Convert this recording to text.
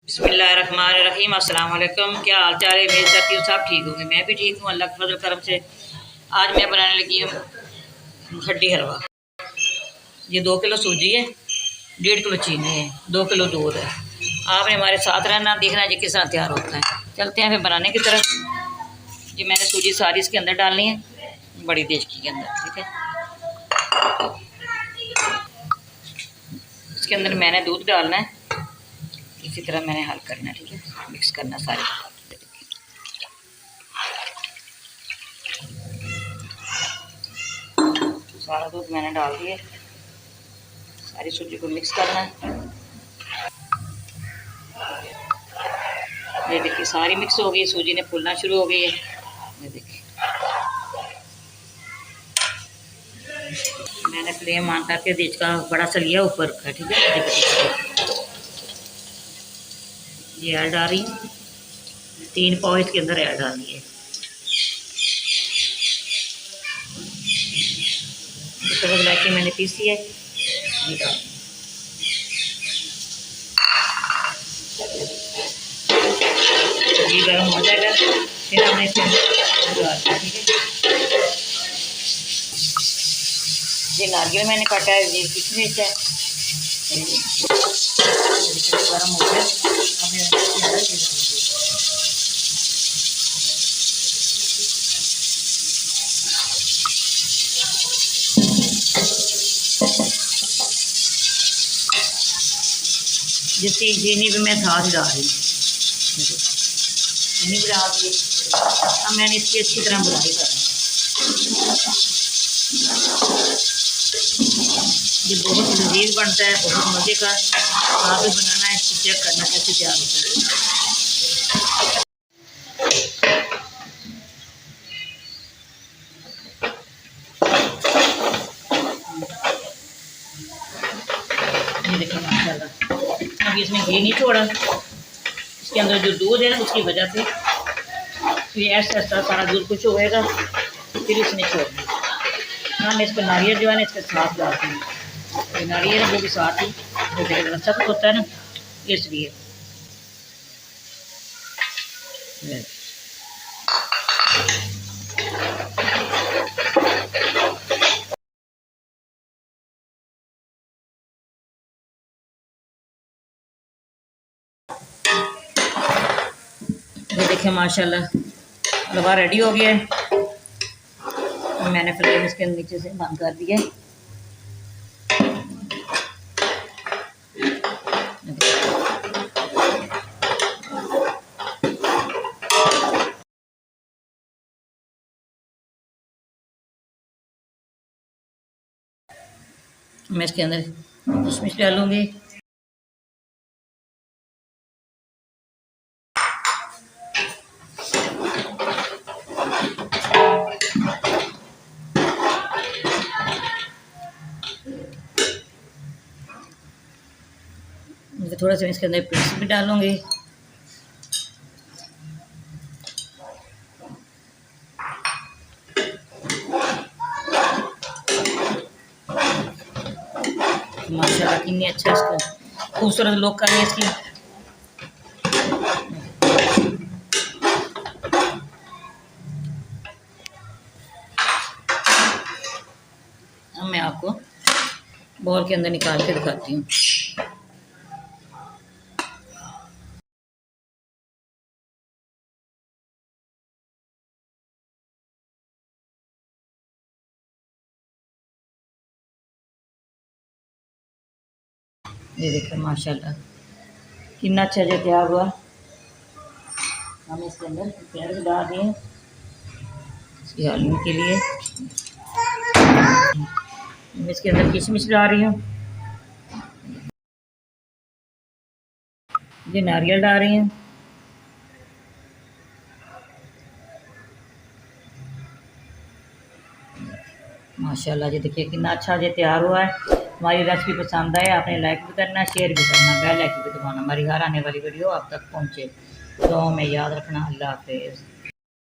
बिस्मिल्लाहिर्रहमानिर्रहीम। अस्सलाम वालेकुम। क्या हाल चाल है? मेरी करती हूँ सब ठीक होंगे। मैं भी ठीक हूँ अल्लाह के फजल करम से। आज मैं बनाने लगी हूँ खट्टी हलवा। ये 2 किलो सूजी है, 1.5 किलो चीनी है, 2 किलो दूध है। आपने हमारे साथ रहना, देखना है किस तरह तैयार होता है। चलते हैं फिर बनाने की तरफ। ये मैंने सूजी सारी इसके अंदर डालनी है, बड़ी देचकी के अंदर। ठीक है, इसके अंदर मैंने दूध डालना है, इसी तरह मैंने हल करना है। ठीक है, मिक्स करना सारी। सारा दूध मैंने डाल दिया, सारी सूजी को मिक्स करना है। ये देखिए सारी मिक्स हो गई, सूजी ने फूलना शुरू हो गई है। ये देखिए मैंने फ्लेम ऑन करके देच का बड़ा सा लिया, ऊपर रखा। ठीक है, ये ऐड आ रही है, 3 पाव इसके अंदर ऐड डालनी है। इलायची मैंने पीसी है, ये डाल। ये गर्म हो जाएगा, फिर हमने इसके अंदर डालना। ठीक है, ये नारियल मैंने काटा है, ये किशमिश है। गर्म हो गया, जिसकी चीनी भी मैं साथ डाल रही हूँ। चीनी भी डाल दी। अब मैंने इसकी अच्छी तरह बुनाई करनी। ये बहुत लजीज बनता है, बहुत मज़े का। आप भी बनाना है, इसको चेक करना कैसे तैयार होता है। ये देखिए माशाल्लाह, अभी इसमें घी नहीं छोड़ा। इसके अंदर जो दूध है ना, उसकी वजह से ये ऐसा ऐसा सारा दूध कुछ होएगा, फिर इसमें छोड़ना। हाँ, मैं इसको नारियल जो है ना इसके साथ डालती हूँ। ये नारियल है वो भी साथ ही, जो सख्त होता है ना, इसलिए। ये देखिए माशाल्लाह हलवा रेडी हो गया है। मैंने फ्लेम इसके नीचे से बंद कर दिया है। मैं इसके अंदर किशमिश डालूंगी। थोड़ा सा इसके अंदर पेस्ट भी डालूंगी। माशाल्लाह कितनी अच्छा इसका खूबसूरत लुक का है इसकी। अब मैं आपको बॉल के अंदर निकाल के दिखाती हूँ। ये देखो माशाल्लाह कितना अच्छा जो तैयार हुआ। हम इसके अंदर प्याज डाल दिए इसकी हलवे के लिए। मैं इसके अंदर किशमिश डाल रही हूँ, ये नारियल डाल रही हूँ। माशाल्लाह जी देखिए कितना अच्छा ये तैयार हुआ है। हमारी रेसिपी पसंद आए आपने लाइक भी करना, शेयर भी करना, बेल आइकन भी दबाना, हमारी हर आने वाली वीडियो आप तक पहुँचे। तो में याद रखना। अल्लाह हाफिज़।